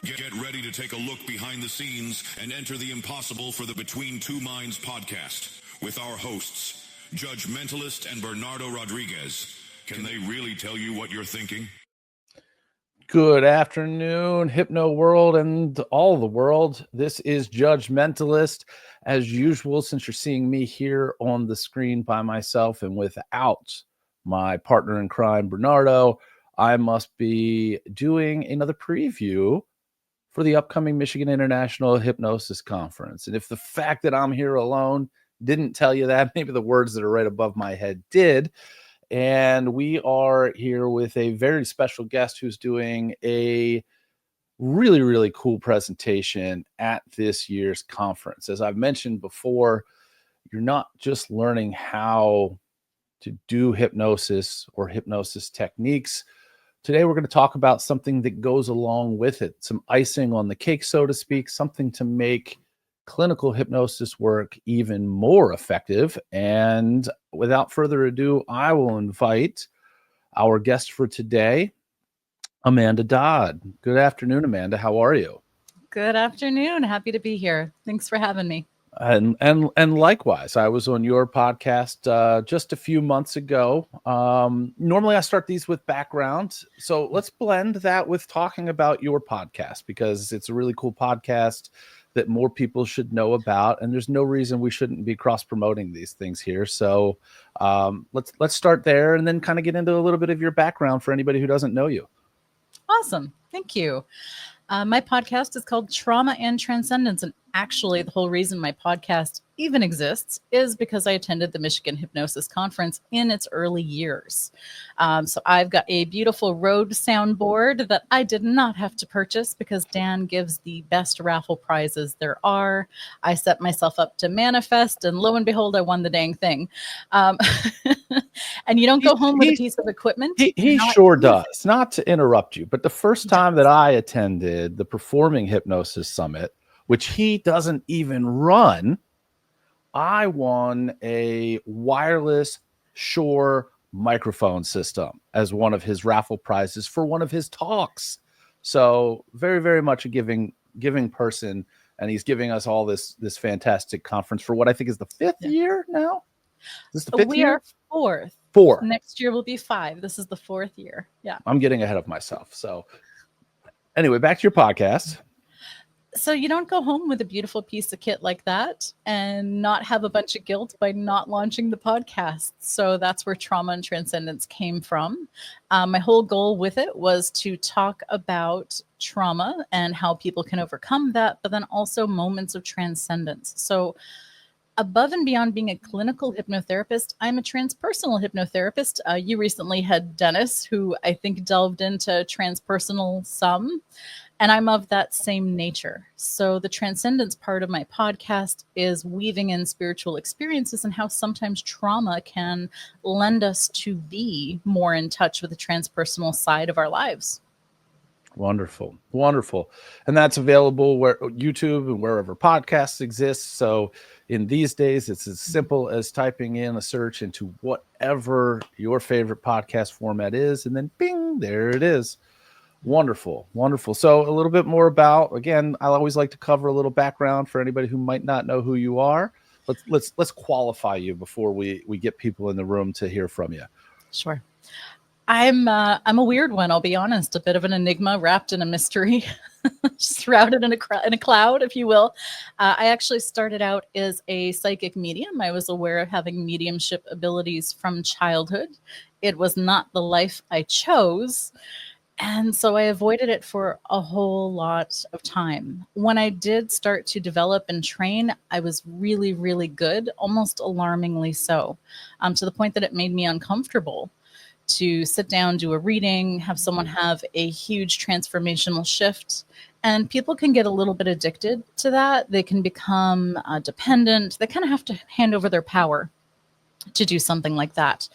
Get ready to take a look behind the scenes and enter the impossible for the Between Two Minds podcast with our hosts, Judge Mentalist and Bernardo Rodriguez. Can they really tell you what you're thinking? Good afternoon, Hypno World and all the world. This is Judge Mentalist. As usual, since you're seeing me here on the screen by myself and without my partner in crime, Bernardo, I must be doing another preview for the upcoming Michigan International Hypnosis Conference. And if the fact that I'm here alone didn't tell you that, maybe the words that are right above my head did. And we are here with a very special guest who's doing a really, really cool presentation at this year's conference. As I've mentioned before, you're not just learning how to do hypnosis or hypnosis techniques. Today, we're going to talk about something that goes along with it, some icing on the cake, so to speak, something to make clinical hypnosis work even more effective. And without further ado, I will invite our guest for today, Amanda Dodd. Good afternoon, Amanda. How are you? Good afternoon. Happy to be here. Thanks for having me. And likewise, I was on your podcast just a few months ago. Normally I start these with background. So let's blend that with talking about your podcast, because it's a really cool podcast that more people should know about. And there's no reason we shouldn't be cross-promoting these things here. So let's start there and then kind of get into a little bit of your background for anybody who doesn't know you. Awesome. Thank you. My podcast is called Trauma and Transcendence. And actually, the whole reason my podcast even exists is because I attended the Michigan Hypnosis Conference in its early years. So I've got a beautiful Rode soundboard that I did not have to purchase because Dan gives the best raffle prizes there are. I set myself up to manifest, and lo and behold, I won the dang thing. And you don't go home with a piece of equipment. He sure does. Not to interrupt you, but the first time that I attended the Performing Hypnosis Summit, which he doesn't even run, I won a wireless Shure microphone system as one of his raffle prizes for one of his talks. So very, very much a giving person. And he's giving us all this fantastic conference for what I think is the fifth year now. Is this the fifth year? We are fourth. Four. Next year will be 5. This is the 4th year. Yeah. I'm getting ahead of myself. So anyway, back to your podcast. So you don't go home with a beautiful piece of kit like that and not have a bunch of guilt by not launching the podcast. So that's where Trauma and Transcendence came from. My whole goal with it was to talk about trauma and how people can overcome that, but then also moments of transcendence. So above and beyond being a clinical hypnotherapist, I'm a transpersonal hypnotherapist. You recently had Dennis, who I think delved into transpersonal some. And I'm of that same nature. So the transcendence part of my podcast is weaving in spiritual experiences and how sometimes trauma can lend us to be more in touch with the transpersonal side of our lives. Wonderful. Wonderful. And that's available where YouTube and wherever podcasts exist. So in these days, it's as simple as typing in a search into whatever your favorite podcast format is, and then bing, there it is. Wonderful. Wonderful. So a little bit more about, again, I always like to cover a little background for anybody who might not know who you are. Let's qualify you before we get people in the room to hear from you. Sure. I'm a weird one, I'll be honest, a bit of an enigma wrapped in a mystery, shrouded in a cloud, if you will. I actually started out as a psychic medium. I was aware of having mediumship abilities from childhood. It was not the life I chose. And so I avoided it for a whole lot of time. When I did start to develop and train, I was really, really good, almost alarmingly so, to the point that it made me uncomfortable to sit down, do a reading, have someone have a huge transformational shift. And people can get a little bit addicted to that. They can become dependent. They kind of have to hand over their power to do something like that.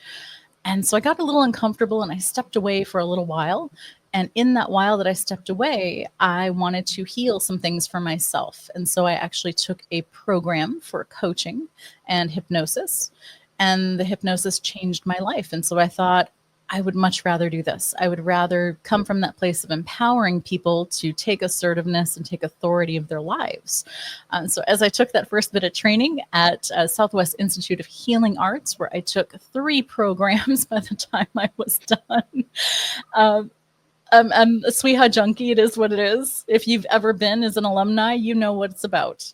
And so I got a little uncomfortable and I stepped away for a little while. And in that while that I stepped away, I wanted to heal some things for myself. And so I actually took a program for coaching and hypnosis. And the hypnosis changed my life. And so I thought, I would much rather do this. I would rather come from that place of empowering people to take assertiveness and take authority of their lives. So as I took that first bit of training at Southwest Institute of Healing Arts, where I took 3 programs by the time I was done, I'm a Sweeha junkie. It is what it is. If you've ever been as an alumni, you know what it's about.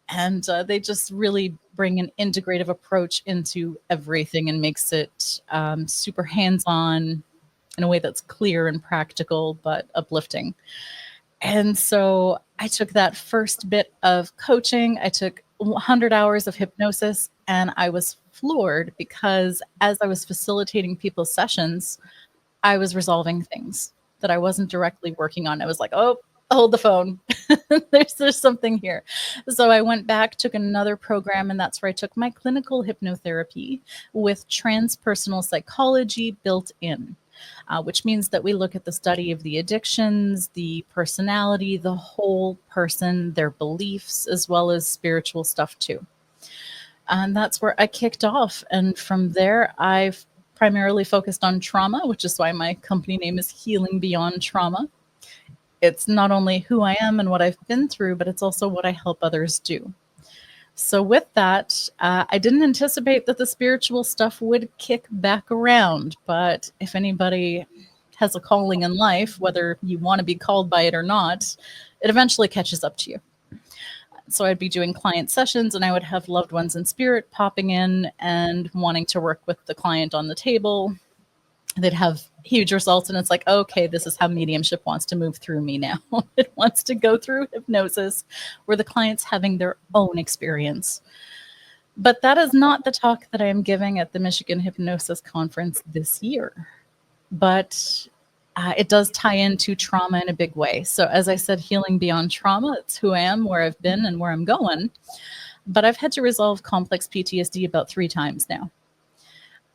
And they just really bring an integrative approach into everything and makes it super hands-on in a way that's clear and practical, but uplifting. And so I took that first bit of coaching. I took 100 hours of hypnosis, and I was floored because as I was facilitating people's sessions, I was resolving things that I wasn't directly working on. I was like, oh, hold the phone. there's something here. So I went back, took another program, and that's where I took my clinical hypnotherapy with transpersonal psychology built in, which means that we look at the study of the addictions, the personality, the whole person, their beliefs, as well as spiritual stuff too. And that's where I kicked off. And from there, I've primarily focused on trauma, which is why my company name is Healing Beyond Trauma. It's not only who I am and what I've been through, but it's also what I help others do. So with that, I didn't anticipate that the spiritual stuff would kick back around. But if anybody has a calling in life, whether you want to be called by it or not, it eventually catches up to you. So I'd be doing client sessions, and I would have loved ones in spirit popping in and wanting to work with the client on the table. They'd have huge results, and it's like, okay, this is how mediumship wants to move through me now. It wants to go through hypnosis where the client's having their own experience. But that is not the talk that I am giving at the Michigan Hypnosis Conference this year. But it does tie into trauma in a big way. So as I said, healing beyond trauma, it's who I am, where I've been, and where I'm going. But I've had to resolve complex PTSD about 3 times now.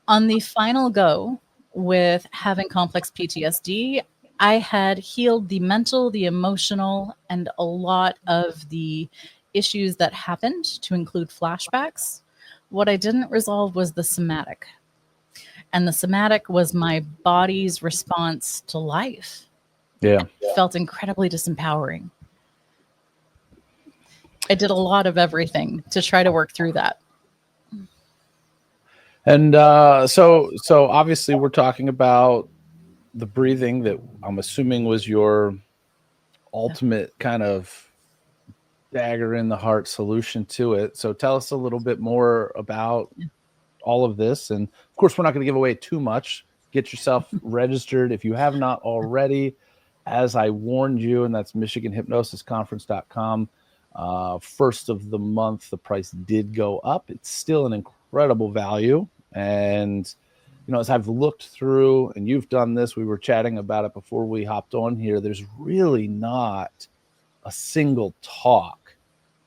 On the final go with having complex PTSD, I had healed the mental, the emotional, and a lot of the issues that happened, to include flashbacks. What I didn't resolve was the somatic. And the somatic was my body's response to life. Yeah. It felt incredibly disempowering. I did a lot of everything to try to work through that. And so obviously we're talking about the breathing that I'm assuming was your ultimate kind of dagger in the heart solution to it. So tell us a little bit more about all of this. And of course, we're not going to give away too much. Get yourself registered if you have not already. As I warned you, and that's MichiganHypnosisConference.com. First of the month, the price did go up. It's still an incredible value. And, you know, as I've looked through, and you've done this, we were chatting about it before we hopped on here, there's really not a single talk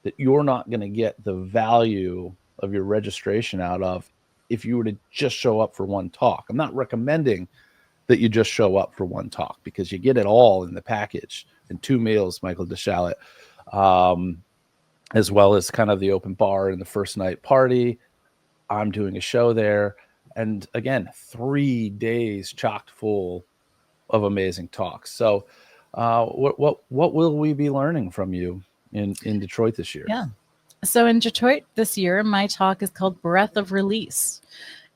that you're not going to get the value of your registration out of if you were to just show up for one talk. I'm not recommending that you just show up for one talk, because you get it all in the package, and 2 meals, Michael DeShalit, as well as kind of the open bar and the first night party. I'm doing a show there. And again, 3 days chocked full of amazing talks. So what will we be learning from you in Detroit this year? Yeah. So in Detroit this year, my talk is called Breath of Release.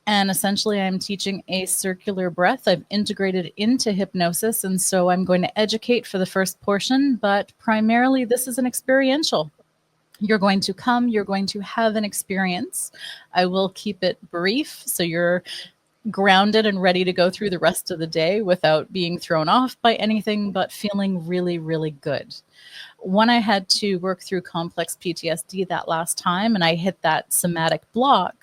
And essentially, I'm teaching a circular breath. I've integrated into hypnosis. And so I'm going to educate for the first portion, but primarily this is an experiential. You're going to come, you're going to have an experience. I will keep it brief, so you're grounded and ready to go through the rest of the day without being thrown off by anything, but feeling really, really good. When I had to work through complex PTSD that last time and I hit that somatic block,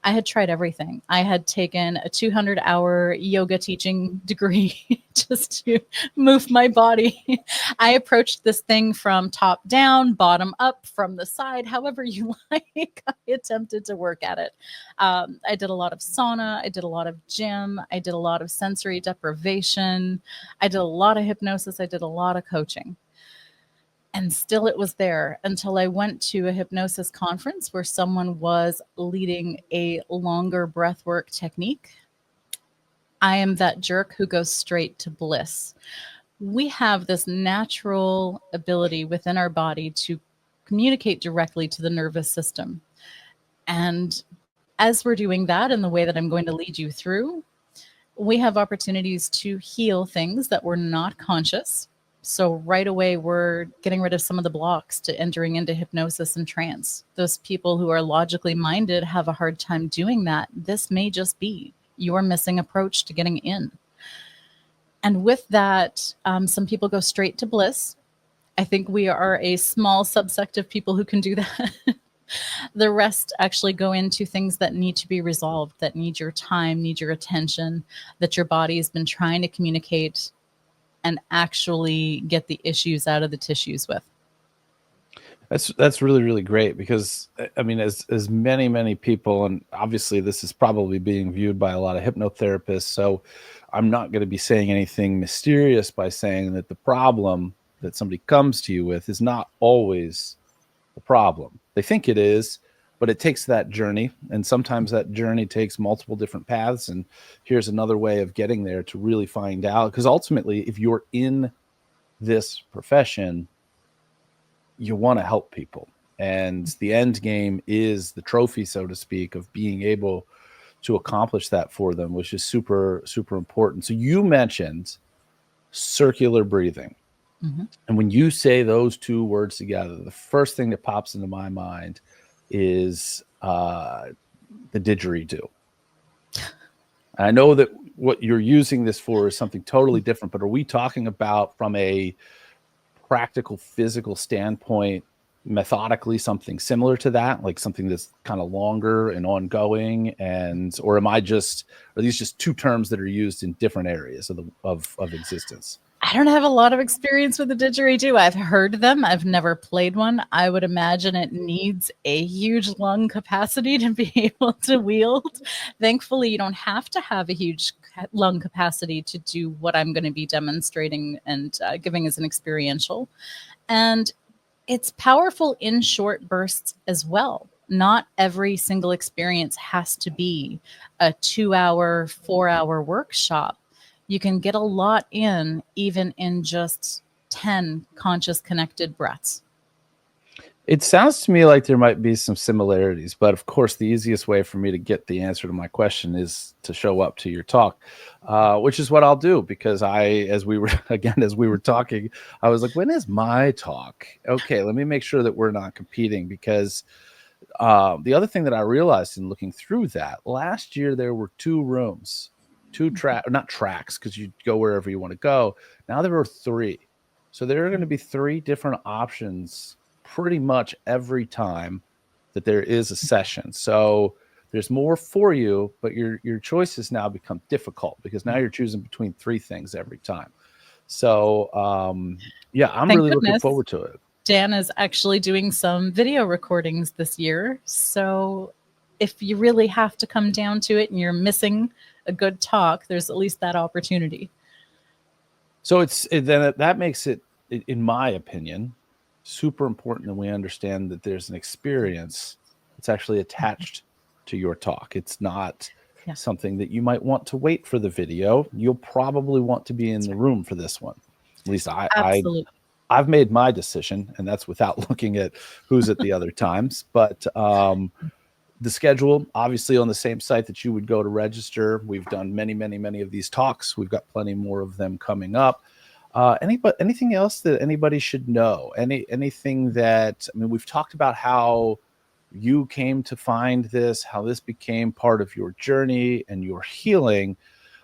I had tried everything. I had taken a 200-hour yoga teaching degree just to move my body. I approached this thing from top down, bottom up, from the side, however you like. I attempted to work at it. I did a lot of sauna. I did a lot of gym. I did a lot of sensory deprivation. I did a lot of hypnosis. I did a lot of coaching. And still it was there until I went to a hypnosis conference where someone was leading a longer breathwork technique. I am that jerk who goes straight to bliss. We have this natural ability within our body to communicate directly to the nervous system. And as we're doing that in the way that I'm going to lead you through, we have opportunities to heal things that were not conscious. So right away, we're getting rid of some of the blocks to entering into hypnosis and trance. Those people who are logically minded have a hard time doing that. This may just be your missing approach to getting in. And with that, some people go straight to bliss. I think we are a small subsect of people who can do that. The rest actually go into things that need to be resolved, that need your time, need your attention, that your body has been trying to communicate and actually get the issues out of the tissues with. That's really, really great, because I mean, as many people, and obviously this is probably being viewed by a lot of hypnotherapists, so I'm not going to be saying anything mysterious by saying that the problem that somebody comes to you with is not always the problem. They think it is, but it takes that journey, and sometimes that journey takes multiple different paths, and here's another way of getting there to really find out. Because ultimately, if you're in this profession, you want to help people, and the end game is the trophy, so to speak, of being able to accomplish that for them, which is super, super important. So you mentioned circular breathing. Mm-hmm. And when you say those two words together, the first thing that pops into my mind is the didgeridoo. I know that what you're using this for is something totally different, but are we talking about, from a practical physical standpoint, methodically something similar to that, like something that's kind of longer and ongoing, and or are these just two terms that are used in different areas of existence? I don't have a lot of experience with the didgeridoo. I've heard them. I've never played one. I would imagine it needs a huge lung capacity to be able to wield. Thankfully, you don't have to have a huge lung capacity to do what I'm going to be demonstrating and giving as an experiential. And it's powerful in short bursts as well. Not every single experience has to be a 2-hour, 4-hour workshop. You can get a lot in, even in just 10 conscious connected breaths. It sounds to me like there might be some similarities, but of course, the easiest way for me to get the answer to my question is to show up to your talk, which is what I'll do, because as we were talking, I was like, when is my talk? Okay, let me make sure that we're not competing, because the other thing that I realized in looking through that, last year there were 2 rooms. Not tracks, because you go wherever you want to go. Now there are 3. So there are going to be 3 different options pretty much every time that there is a session. So there's more for you, but your choices now become difficult, because now you're choosing between 3 things every time. So I'm really looking forward to it. Dan is actually doing some video recordings this year. So if you really have to come down to it and you're missing a good talk, there's at least that opportunity. So that makes it, in my opinion, super important that we understand that there's an experience that's actually attached to your talk. It's not something that you might want to wait for the video. You'll probably want to be in the room for this one. At least I've made my decision, and that's without looking at who's at the other times. But the schedule, obviously, on the same site that you would go to register. We've done many of these talks. We've got plenty more of them coming up. Anything else that anybody should know? Anything that, I mean, we've talked about how you came to find this, how this became part of your journey and your healing.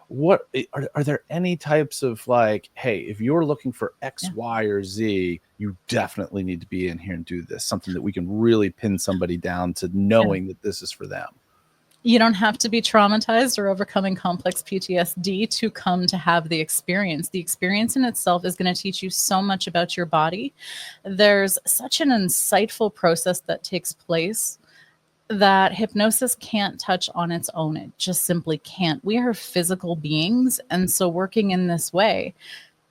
What are there any types of, like, hey, if you're looking for X, Y, or Z, you definitely need to be in here and do this, something that we can really pin somebody down to knowing that this is for them? You don't have to be traumatized or overcoming complex PTSD to come to have the experience. The experience in itself is going to teach you so much about your body. There's such an insightful process that takes place that hypnosis can't touch on its own. It just simply can't. We are physical beings. And so working in this way,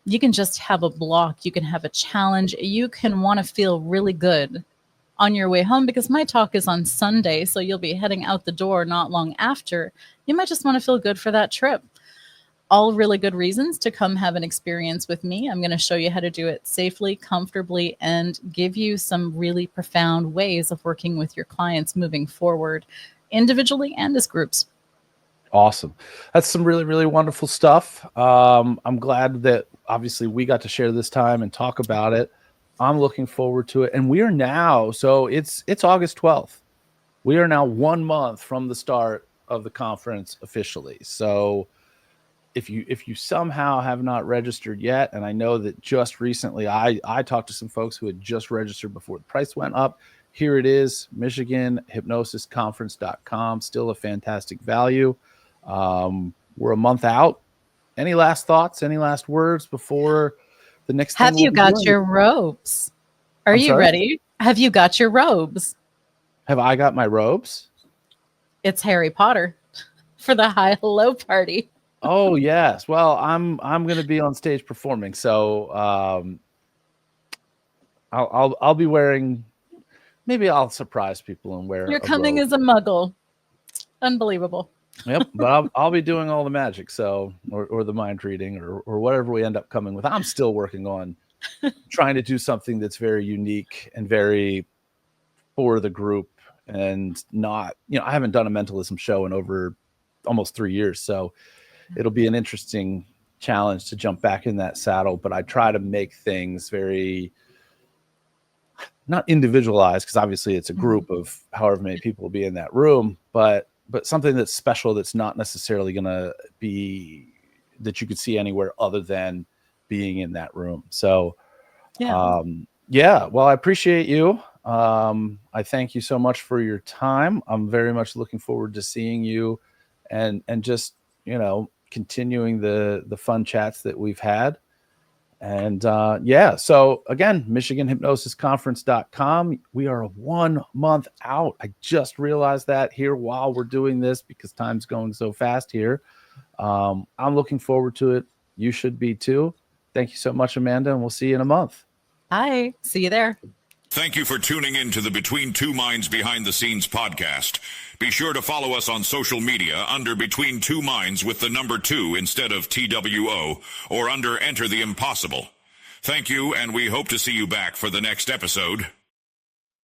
you can just have a block. You can have a challenge. You can want to feel really good on your way home, because my talk is on Sunday. So you'll be heading out the door not long after. You might just want to feel good for that trip. all really good reasons to come have an experience with me. I'm going to show you how to do it safely, comfortably, and give you some really profound ways of working with your clients moving forward, individually and as groups. Awesome. That's some really, really wonderful stuff. I'm glad that obviously we got to share this time and talk about it. I'm looking forward to it. And we are now, so it's August 12th. We are now 1 month from the start of the conference officially. So if you somehow have not registered yet, and I know that just recently I talked to some folks who had just registered before the price went up. Here it is, MichiganHypnosisConference.com. Still a fantastic value. We're a month out. Any last thoughts? Any last words before the next thing? Have you got your robes? Are you ready? Have you got your robes? Have I got my robes? It's Harry Potter for the high hello party. Oh yes. Well, I'm going to be on stage performing, so I'll be wearing. Maybe I'll surprise people and wear. You're coming as a muggle. Unbelievable. Yep, but I'll be doing all the magic, so or the mind reading or whatever we end up coming with. I'm still working on trying to do something that's very unique and very for the group, and not, I haven't done a mentalism show in over almost 3 years, so it'll be an interesting challenge to jump back in that saddle. But I try to make things very not individualized, because obviously it's a group of however many people will be in that room, but something that's special, that's not necessarily going to be that you could see anywhere other than being in that room. So, well, I appreciate you. I thank you so much for your time. I'm very much looking forward to seeing you and just, continuing the fun chats that we've had. And so again, MichiganHypnosisConference.com. We are 1 month out. I just realized that here while we're doing this, because time's going so fast here. I'm looking forward to it. You should be too. Thank you so much, Amanda, and we'll see you in a month. Bye. See you there. Thank you for tuning in to the Between Two Minds Behind the Scenes podcast. Be sure to follow us on social media under Between Two Minds with the number 2 instead of TWO, or under Enter the Impossible. Thank you, and we hope to see you back for the next episode.